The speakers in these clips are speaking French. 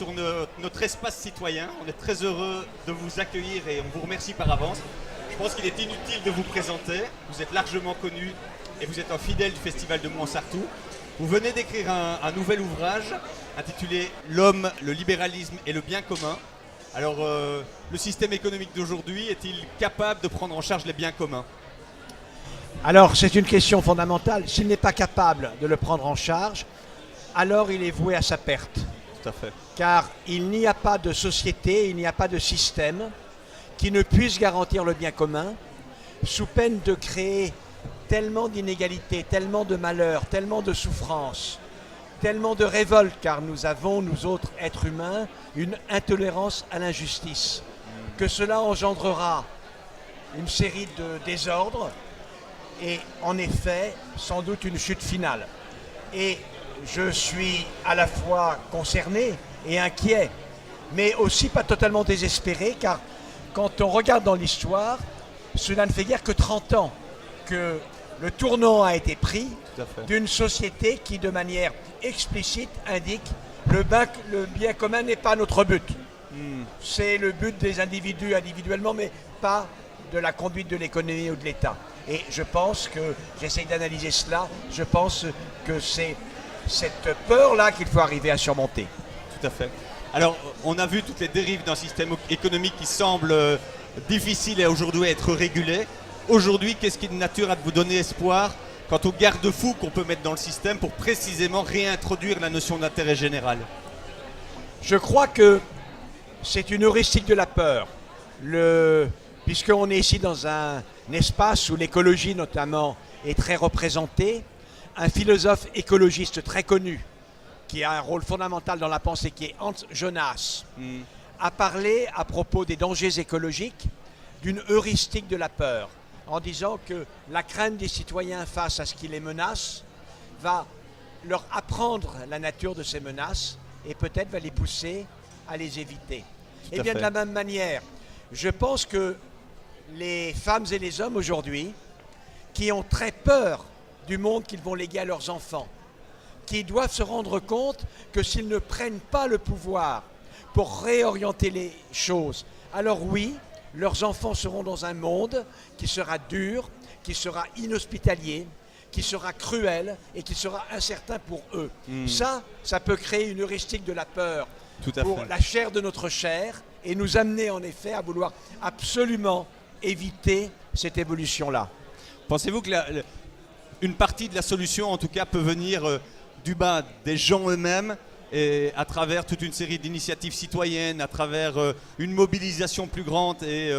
sur notre espace citoyen. On est très heureux de vous accueillir et on vous remercie par avance. Je pense qu'il est inutile de vous présenter. Vous êtes largement connu et vous êtes un fidèle du Festival de Montsartou. Vous venez d'écrire un nouvel ouvrage intitulé « L'homme, le libéralisme et le bien commun ». Alors, le système économique d'aujourd'hui est-il capable de prendre en charge les biens communs ? Alors, c'est une question fondamentale. S'il n'est pas capable de le prendre en charge, alors il est voué à sa perte. Tout à fait. Car il n'y a pas de société, il n'y a pas de système qui ne puisse garantir le bien commun, sous peine de créer tellement d'inégalités, tellement de malheurs, tellement de souffrances, tellement de révoltes, car nous avons, nous autres êtres humains, une intolérance à l'injustice, que cela engendrera une série de désordres et en effet sans doute une chute finale. Et je suis à la fois concerné et inquiet, mais aussi pas totalement désespéré, car quand on regarde dans l'histoire, cela ne fait guère que 30 ans que le tournant a été pris d'une société qui, de manière explicite, indique le bien commun n'est pas notre but. C'est le but des individus individuellement, mais pas de la conduite de l'économie ou de l'État. Et je pense que, j'essaye d'analyser cela, je pense que c'est cette peur-là qu'il faut arriver à surmonter. Tout à fait. Alors, on a vu toutes les dérives d'un système économique qui semble difficile et aujourd'hui être régulé. Aujourd'hui, qu'est-ce qui est de nature à vous donner espoir quant aux garde-fous qu'on peut mettre dans le système pour précisément réintroduire la notion d'intérêt général ? Je crois que c'est une heuristique de la peur. Puisqu'on est ici dans un espace où l'écologie notamment est très représentée, un philosophe écologiste très connu, qui a un rôle fondamental dans la pensée, qui est Hans Jonas, a parlé à propos des dangers écologiques d'une heuristique de la peur, en disant que la crainte des citoyens face à ce qui les menace va leur apprendre la nature de ces menaces et peut-être va les pousser à les éviter. Et bien de la même manière, je pense que les femmes et les hommes aujourd'hui, qui ont très peur du monde qu'ils vont léguer à leurs enfants, qui doivent se rendre compte que s'ils ne prennent pas le pouvoir pour réorienter les choses, alors oui, leurs enfants seront dans un monde qui sera dur, qui sera inhospitalier, qui sera cruel et qui sera incertain pour eux. Ça peut créer une heuristique de la peur pour la chair de notre chair et nous amener en effet à vouloir absolument éviter cette évolution-là. Pensez-vous que une partie de la solution, en tout cas, peut venir du bas des gens eux-mêmes et à travers toute une série d'initiatives citoyennes, à travers une mobilisation plus grande et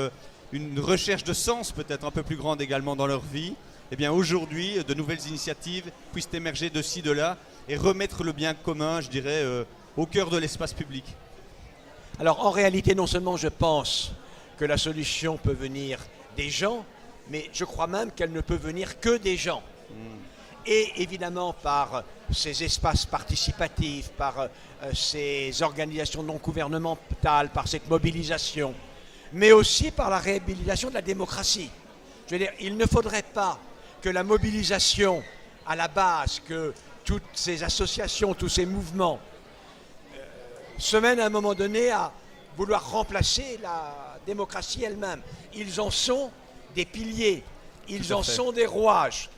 une recherche de sens peut-être un peu plus grande également dans leur vie? Eh bien aujourd'hui, de nouvelles initiatives puissent émerger de ci, de là et remettre le bien commun, je dirais, au cœur de l'espace public. Alors en réalité, non seulement je pense que la solution peut venir des gens, mais je crois même qu'elle ne peut venir que des gens. Et évidemment par ces espaces participatifs, par ces organisations non gouvernementales, par cette mobilisation, mais aussi par la réhabilitation de la démocratie. Je veux dire, il ne faudrait pas que la mobilisation à la base, que toutes ces associations, tous ces mouvements se mènent à un moment donné à vouloir remplacer la démocratie elle-même. Ils en sont des piliers, ils en sont des rouages.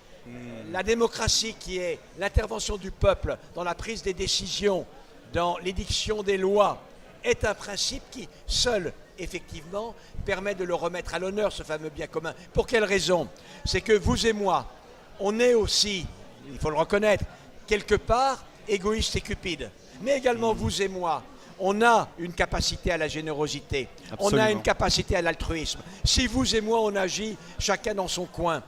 La démocratie qui est l'intervention du peuple dans la prise des décisions, dans l'édiction des lois, est un principe qui, seul, effectivement, permet de le remettre à l'honneur, ce fameux bien commun. Pour quelle raison? C'est que vous et moi, on est aussi, il faut le reconnaître, quelque part égoïste et cupide. Mais également vous et moi, on a une capacité à la générosité, on a une capacité à l'altruisme. Si vous et moi, on agit chacun dans son coin,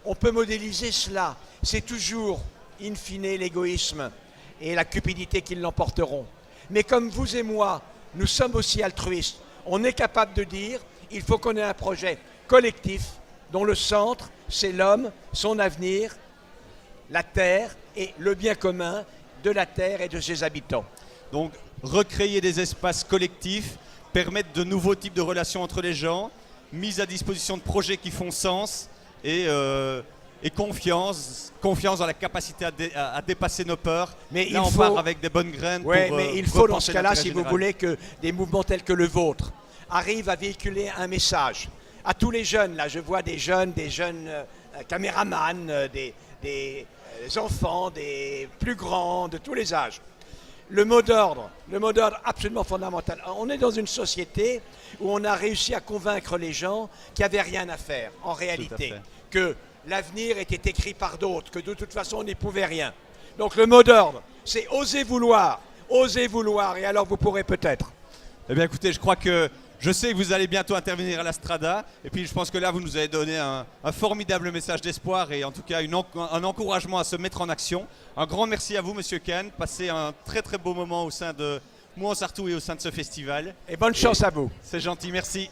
on peut modéliser cela. C'est toujours, in fine, l'égoïsme et la cupidité qui l'emporteront. Mais comme vous et moi, nous sommes aussi altruistes, on est capable de dire il faut qu'on ait un projet collectif dont le centre, c'est l'homme, son avenir, la terre et le bien commun de la terre et de ses habitants. Donc, recréer des espaces collectifs, permettre de nouveaux types de relations entre les gens, mise à disposition de projets qui font sens et et confiance dans la capacité à dépasser nos peurs. Mais là, il on faut- part avec des bonnes graines. Oui, pour, mais il pour faut dans repenser ce cas-là, l'intérêt si vous général. voulez, que des mouvements tels que le vôtre arrivent à véhiculer un message à tous les jeunes. Là, je vois des jeunes caméramans, des enfants, des plus grands, de tous les âges. Le mot d'ordre absolument fondamental. On est dans une société où on a réussi à convaincre les gens qu'il n'y avait rien à faire, en réalité. fait. Que l'avenir était écrit par d'autres, que de toute façon on n'y pouvait rien. Donc le mot d'ordre, c'est oser vouloir, et alors vous pourrez peut-être. Eh bien écoutez, je sais que vous allez bientôt intervenir à la Strada, et puis je pense que là vous nous avez donné un formidable message d'espoir et en tout cas un encouragement à se mettre en action. Un grand merci à vous Monsieur Ken, passez un très très beau moment au sein de Mouans-Sartoux et au sein de ce festival. Et bonne chance à vous. C'est gentil, merci.